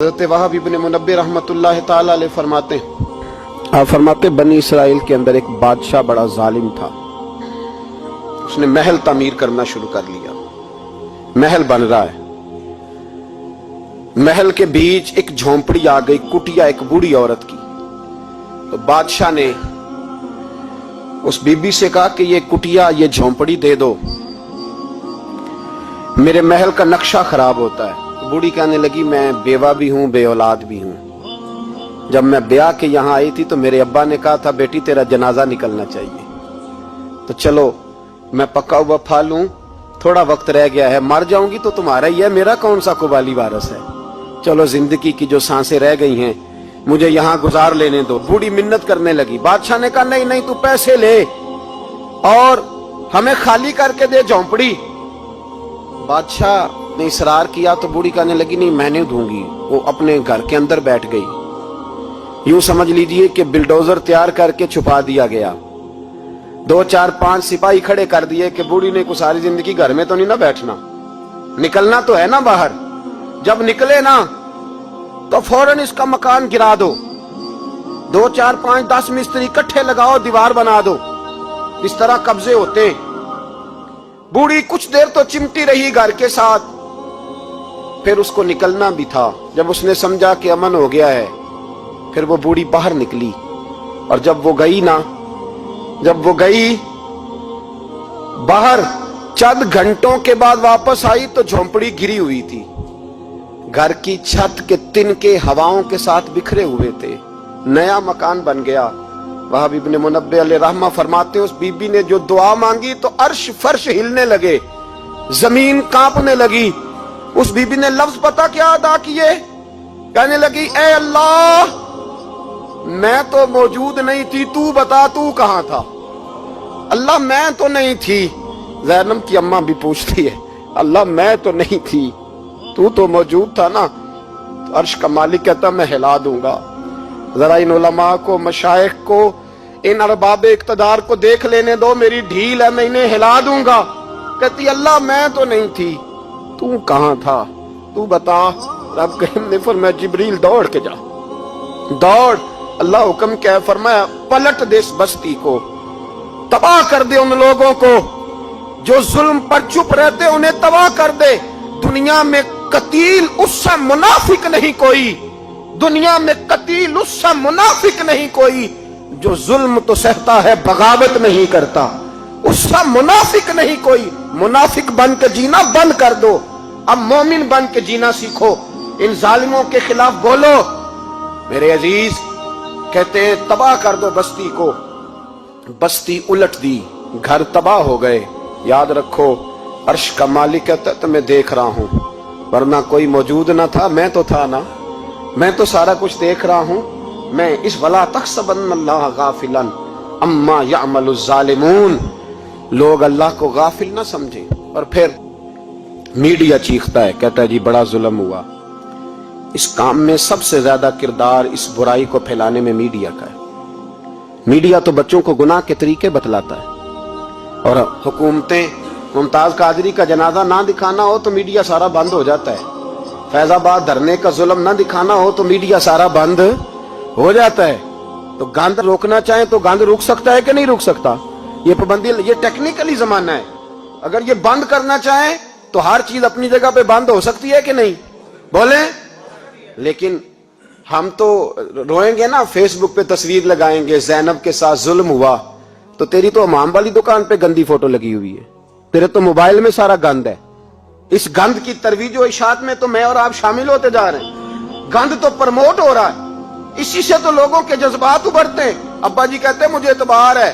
حضرت وہب ابن منبہ रहमतुल्लाह ताला अलैह फरमाते हैं, आप फरमाते बनी इसराइल के अंदर एक बादशाह बड़ा जालिम था। उसने महल तामीर करना शुरू कर लिया। महल बन रहा है, महल के बीच एक झोंपड़ी आ गई, कुटिया एक बूढ़ी औरत की। तो बादशाह ने उस बीबी से कहा कि ये कुटिया, ये झोंपड़ी दे दो, मेरे महल का नक्शा खराब होता है। तो बूढ़ी कहने लगी, मैं बेवा भी हूं, बे औलाद भी हूं। जब मैं ब्याह के यहां आई थी तो मेरे अब्बा ने कहा था, बेटी तेरा जनाजा निकलना चाहिए, तो चलो मैं पक्का हुआ फल हूं, थोड़ा वक्त रह गया है, मर जाऊंगी तो तुम्हारा ही है, मेरा कौन सा कुबाली वारस है। चलो जिंदगी की जो सांसें रह गई हैं मुझे यहां गुजार लेने दो। बूढ़ी मिन्नत करने लगी। बादशाह ने कहा, नहीं नहीं, तू पैसे ले और हमें खाली करके दे झोंपड़ी। बादशाह ने इसरार किया तो बूढ़ी कहने लगी, नहीं मैं नहीं दूंगी। वो अपने घर के अंदर बैठ गई। यूं समझ लीजिए कि बिल्डोजर तैयार करके छुपा दिया गया। 2 4 5 सिपाही खड़े कर दिए कि बूढ़ी ने को सारी जिंदगी घर में तो नहीं ना बैठना, निकलना तो है ना बाहर। जब निकले ना तो फौरन इसका मकान गिरा दो, 2 4 5 10 मिस्त्री इकट्ठे लगाओ, दीवार बना दो। इस तरह कब्जे होते। बूढ़ी कुछ देर तो चिमटी रही घर के साथ, फिर उसको निकलना भी था। जब उसने समझा कि अमन हो गया है, फिर वो बूढ़ी बाहर निकली। और जब वो गई बाहर, चंद घंटों के बाद वापस आई तो झोंपड़ी गिरी हुई थी। घर की छत के तिनके हवाओं के साथ बिखरे हुए थे। नया मकान बन गया। वहाब इब्न मुनब्बे अलैह रहमा फरमाते, उस बीबी ने जो दुआ मांगी तो अर्श फर्श हिलने लगे, जमीन कांपने लगी। उस बीबी ने लफ्ज पता क्या अदा किए? कहने लगी, ए अल्लाह, मैं तो मौजूद नहीं थी, तू बता तू कहां था। अल्लाह मैं तो नहीं थी। ज़ैनब की अम्मा भी पूछती है, अल्लाह मैं तो नहीं थी, तू तो मौजूद था ना। तो अर्श का मालिक कहता, मैं हिला दूंगा। जरा इन उलमा को, मशाइख को, इन अरबाब इक़्तिदार को देख लेने दो, मेरी ढील है, मैं इन्हें हिला दूंगा। कहती, अल्लाह मैं तो नहीं थी, तू कहां था, तू बता। रब करीम ने फरमाया, जिब्रील दौड़ के जा, दौड़। अल्लाह हुक्म क्या है? फरमाया, पलट दे इस बस्ती को, तबाह कर दे उन लोगों को जो जुल्म पर चुप रहते, उन्हें तबाह कर दे। दुनिया में कतील उससे मुनाफिक नहीं कोई, दुनिया में कतील उससे मुनाफिक नहीं कोई जो जुल्म तो सहता है बगावत नहीं करता। उससे मुनाफिक नहीं कोई। मुनाफिक बन के जीना बंद कर दो, अब मोमिन बन के जीना सीखो। इन जालिमों के खिलाफ बोलो। मेरे अजीज कहते हैं, तबाह कर दो बस्ती को। बस्ती उलट दी, घर तबाह हो गए। याद रखो, अर्श का मालिक कहता तो मैं देख रहा हूं, वरना कोई मौजूद ना था, मैं तो था ना, मैं तो सारा कुछ देख रहा हूं। मैं इस वला तहसबन्नल्लाह गाफिलन अम्मा यअमलुज़ ज़ालिमून, लोग अल्लाह को गाफिल ना समझें। और फिर मीडिया चीखता है, कहता है जी बड़ा जुल्म हुआ। इस काम में सबसे ज्यादा किरदार इस बुराई को फैलाने में मीडिया का है। मीडिया तो बच्चों को गुनाह के तरीके बतलाता है। और हुकूमतें, मुमताज कादरी का जनाजा ना दिखाना हो तो मीडिया सारा बंद हो जाता है। फैजाबाद धरने का जुल्म ना दिखाना हो तो मीडिया सारा बंद हो जाता है। तो गंद रोकना चाहे तो गंद रुक सकता है कि नहीं रुक सकता? ये पाबंदी, ये टेक्निकली जमाना है। अगर ये बंद करना चाहे तो हर चीज अपनी जगह पे बंद हो सकती है कि नहीं? बोले। लेकिन हम तो रोएंगे ना, फेसबुक पे तस्वीर लगाएंगे, ज़ैनब के साथ जुल्म हुआ, तो तेरी तो हमाम वाली दुकान पे गंदी फोटो लगी हुई है, तेरे तो मोबाइल में सारा गंद है। इस गंद की तरवीज और इशात में तो मैं और आप शामिल होते जा रहे हैं। गंद तो प्रमोट हो रहा है, इसी से तो लोगों के जज्बात उभरते हैं। अब्बा जी कहते हैं मुझे एतबार है,